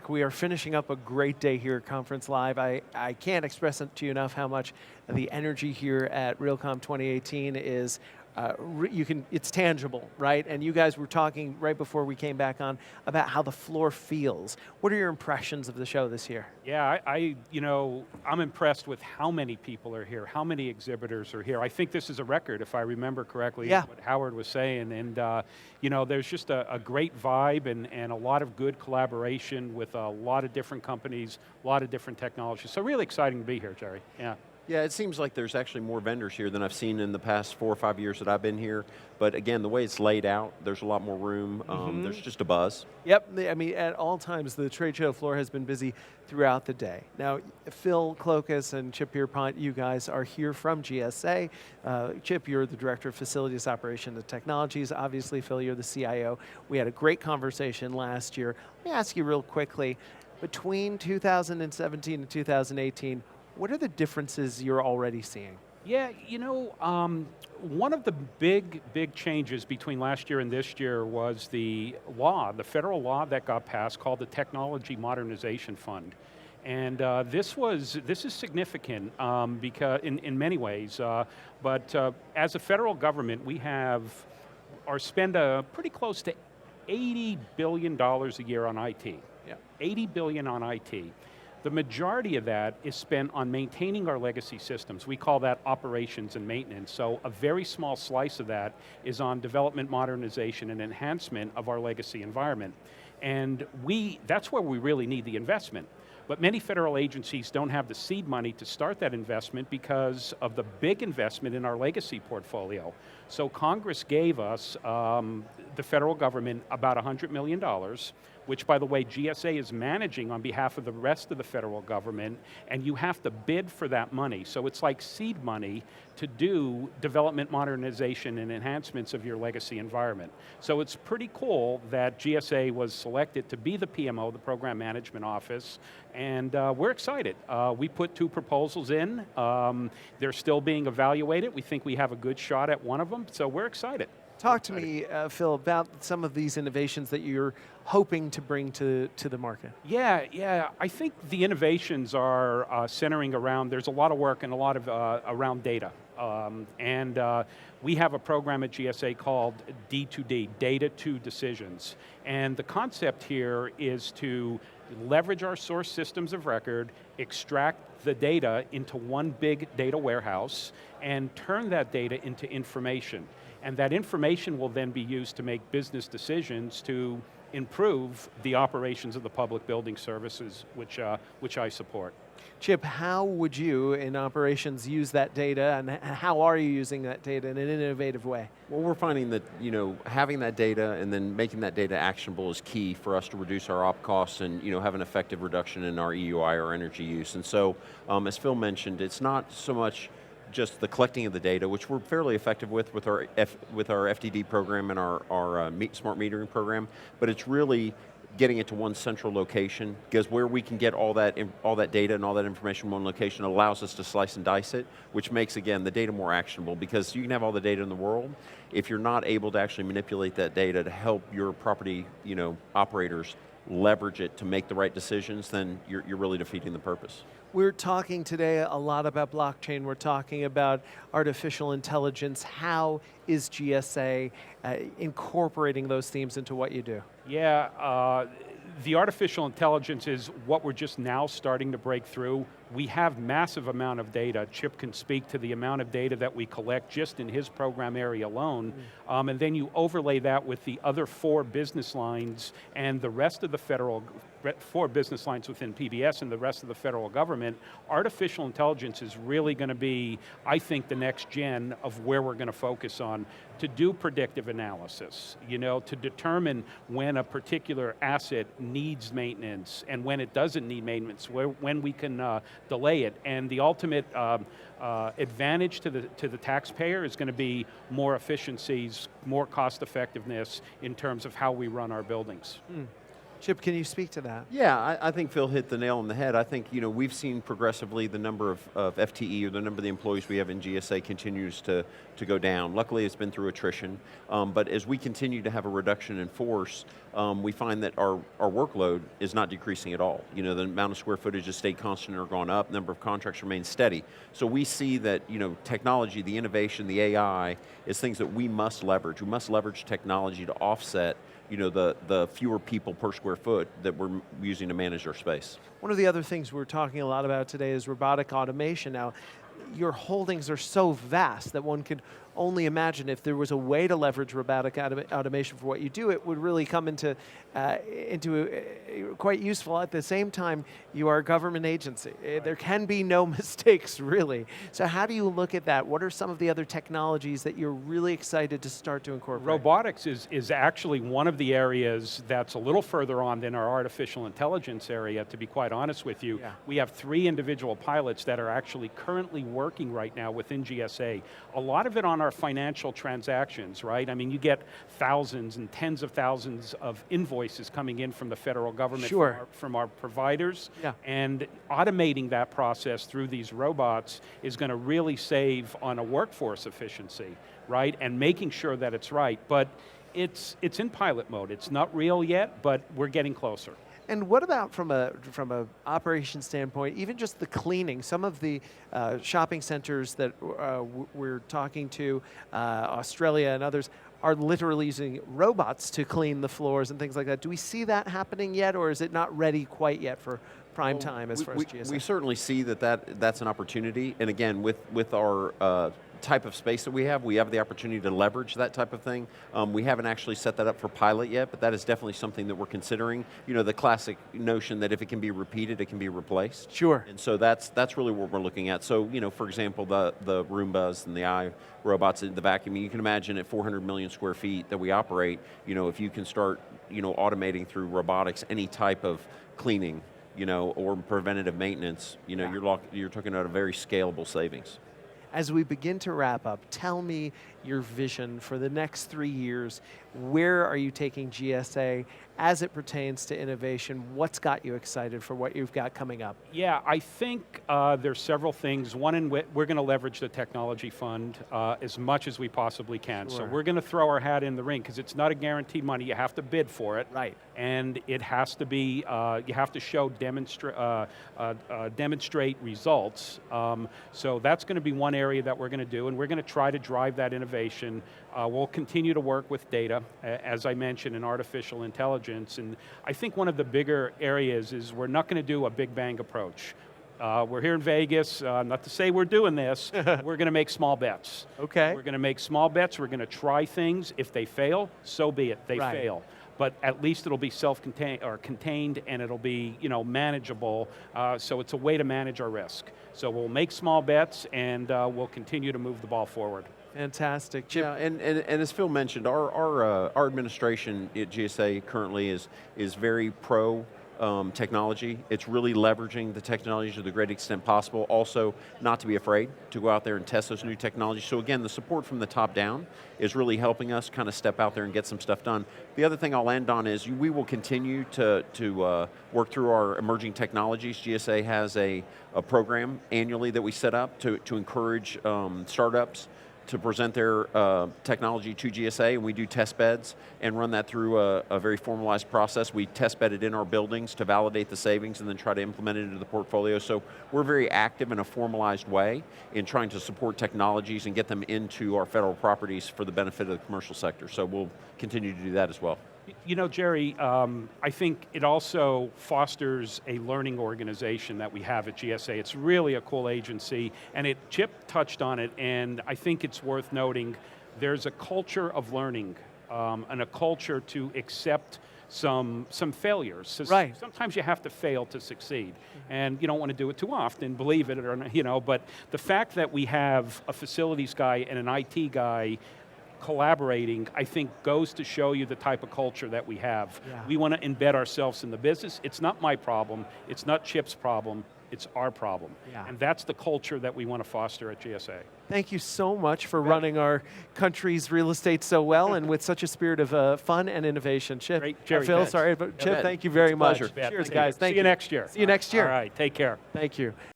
look, we are finishing up a great day here at Conference Live. I can't express it to you enough how much the energy here at RealCom 2018 is, it's tangible, right? And you guys were talking right before we came back on about how the floor feels. What are your impressions of the show this year? Yeah, I'm impressed with how many people are here, how many exhibitors are here. I think this is a record, if I remember correctly, what Howard was saying. And there's just a great vibe and a lot of good collaboration with a lot of different companies, a lot of different technologies. So really exciting to be here, Jerry, yeah. Yeah, it seems like there's actually more vendors here than I've seen in the past 4 or 5 years that I've been here. But again, the way it's laid out, there's a lot more room. There's just a buzz. Yep, I mean, at all times, the trade show floor has been busy throughout the day. Now, Phil Klokis and Chip Pierpont, you guys are here from GSA. Chip, you're the Director of Facilities Operations and Technologies. Obviously, Phil, you're the CIO. We had a great conversation last year. Let me ask you real quickly, between 2017 and 2018, what are the differences you're already seeing? Yeah, one of the big changes between last year and this year was the federal law that got passed called the Technology Modernization Fund. And this is significant because in many ways, but as a federal government, we spend pretty close to $80 billion a year on IT. Yeah. $80 billion on IT. The majority of that is spent on maintaining our legacy systems. We call that operations and maintenance. So a very small slice of that is on development, modernization, and enhancement of our legacy environment. And that's where we really need the investment. But many federal agencies don't have the seed money to start that investment because of the big investment in our legacy portfolio. So Congress gave us, the federal government, about $100 million, which, by the way, GSA is managing on behalf of the rest of the federal government, and you have to bid for that money. So it's like seed money to do development, modernization, and enhancements of your legacy environment. So it's pretty cool that GSA was selected to be the PMO, the Program Management Office, and we're excited. We put 2 proposals in. They're still being evaluated. We think we have a good shot at one of them, so we're excited. Talk to me, Phil, about some of these innovations that you're hoping to bring to the market. Yeah, I think the innovations are centering around, there's a lot of work and a lot of around data. We have a program at GSA called D2D, Data to Decisions. And the concept here is to leverage our source systems of record, extract the data into one big data warehouse, and turn that data into information. And that information will then be used to make business decisions to improve the operations of the public building services, which I support. Chip, how would you, in operations, use that data, and how are you using that data in an innovative way? Well, we're finding that having that data and then making that data actionable is key for us to reduce our op costs and have an effective reduction in our EUI, or energy use. And so, as Phil mentioned, it's not so much just the collecting of the data, which we're fairly effective with our FDD program and our smart metering program, but it's really getting it to one central location, because where we can get all that data and all that information in one location allows us to slice and dice it, which makes, again, the data more actionable, because you can have all the data in the world. If you're not able to actually manipulate that data to help your property operators leverage it to make the right decisions, then you're really defeating the purpose. We're talking today a lot about blockchain. We're talking about artificial intelligence. How is GSA incorporating those themes into what you do? Yeah, the artificial intelligence is what we're just now starting to break through. We have massive amount of data. Chip can speak to the amount of data that we collect just in his program area alone. And then you overlay that with the other 4 business lines and the rest of the 4 business lines within PBS and the rest of the federal government. Artificial intelligence is really going to be, I think, the next gen of where we're going to focus on to do predictive analysis, to determine when a particular asset needs maintenance and when it doesn't need maintenance, when we can delay it. And the ultimate advantage to the taxpayer is going to be more efficiencies, more cost effectiveness in terms of how we run our buildings. Chip, can you speak to that? Yeah, I think Phil hit the nail on the head. I think we've seen progressively the number of FTE, or the number of the employees we have in GSA, continues to go down. Luckily, it's been through attrition, but as we continue to have a reduction in force, we find that our workload is not decreasing at all. The amount of square footage has stayed constant or gone up, number of contracts remains steady. So we see that technology, the innovation, the AI is things that we must leverage. We must leverage technology to offset the fewer people per square foot that we're using to manage our space. One of the other things we're talking a lot about today is robotic automation. Now, your holdings are so vast that one could only imagine if there was a way to leverage robotic automation for what you do, it would really come into quite useful. At the same time, you are a government agency. Right. There can be no mistakes, really. So how do you look at that? What are some of the other technologies that you're really excited to start to incorporate? Robotics is actually one of the areas that's a little further on than our artificial intelligence area, to be quite honest with you. Yeah. We have 3 individual pilots that are actually currently working right now within GSA. A lot of it on our financial transactions, right? I mean, you get thousands and tens of thousands of invoices coming in from the federal government, sure, from our providers, yeah, and automating that process through these robots is going to really save on a workforce efficiency, right? And making sure that it's right, but it's in pilot mode. It's not real yet, but we're getting closer. And what about from a operation standpoint, even just the cleaning? Some of the shopping centers that we're talking to, Australia and others, are literally using robots to clean the floors and things like that. Do we see that happening yet, or is it not ready quite yet for prime time as far as GSA? We certainly see that's an opportunity, and again, with our type of space that we have the opportunity to leverage that type of thing. We haven't actually set that up for pilot yet, but that is definitely something that we're considering. The classic notion that if it can be repeated, it can be replaced. Sure. And so that's really what we're looking at. So, for example, the Roombas and the iRobots in the vacuuming, you can imagine at 400 million square feet that we operate, if you can start, automating through robotics any type of cleaning, or preventative maintenance, yeah, you're talking about a very scalable savings. As we begin to wrap up, tell me your vision for the next 3 years. Where are you taking GSA as it pertains to innovation? What's got you excited for what you've got coming up? Yeah, I think there's several things. One, we're going to leverage the technology fund as much as we possibly can. Sure. So we're going to throw our hat in the ring, because it's not a guaranteed money. You have to bid for it. Right. And it has to be, you have to show, demonstrate results. So that's going to be one area that we're going to do, and we're going to try to drive that innovation. We'll continue to work with data, as I mentioned, in artificial intelligence, and I think one of the bigger areas is we're not going to do a big bang approach. We're here in Vegas, not to say we're doing this, we're going to make small bets. Okay. We're going to make small bets, we're going to try things. If they fail, so be it, they fail. But at least it'll be self-contained or contained, and it'll be manageable. So it's a way to manage our risk. So we'll make small bets, and we'll continue to move the ball forward. Fantastic, Chip. Yeah, and as Phil mentioned, our administration at GSA currently is very pro technology. It's really leveraging the technology to the great extent possible. Also, not to be afraid to go out there and test those new technologies. So again, the support from the top down is really helping us kind of step out there and get some stuff done. The other thing I'll end on is we will continue to work through our emerging technologies. GSA has a program annually that we set up to encourage startups to present their technology to GSA, and we do test beds and run that through a very formalized process. We test bed it in our buildings to validate the savings and then try to implement it into the portfolio. So we're very active in a formalized way in trying to support technologies and get them into our federal properties for the benefit of the commercial sector. So we'll continue to do that as well. Jerry, I think it also fosters a learning organization that we have at GSA. It's really a cool agency, and Chip touched on it, and I think it's worth noting there's a culture of learning and a culture to accept some failures. So right. Sometimes you have to fail to succeed, and you don't want to do it too often, believe it or not, but the fact that we have a facilities guy and an IT guy collaborating, I think, goes to show you the type of culture that we have. Yeah. We want to embed ourselves in the business. It's not my problem, it's not Chip's problem, it's our problem. Yeah. And that's the culture that we want to foster at GSA. Thank you so much for running our country's real estate so well and with such a spirit of fun and innovation. Chip, Great, Jerry, Phil, thanks. sorry, but Chip, bet. thank you very It's a much. pleasure. Cheers, Thank guys. you. Thank See you next year. See you next year. All right, take care. Thank you.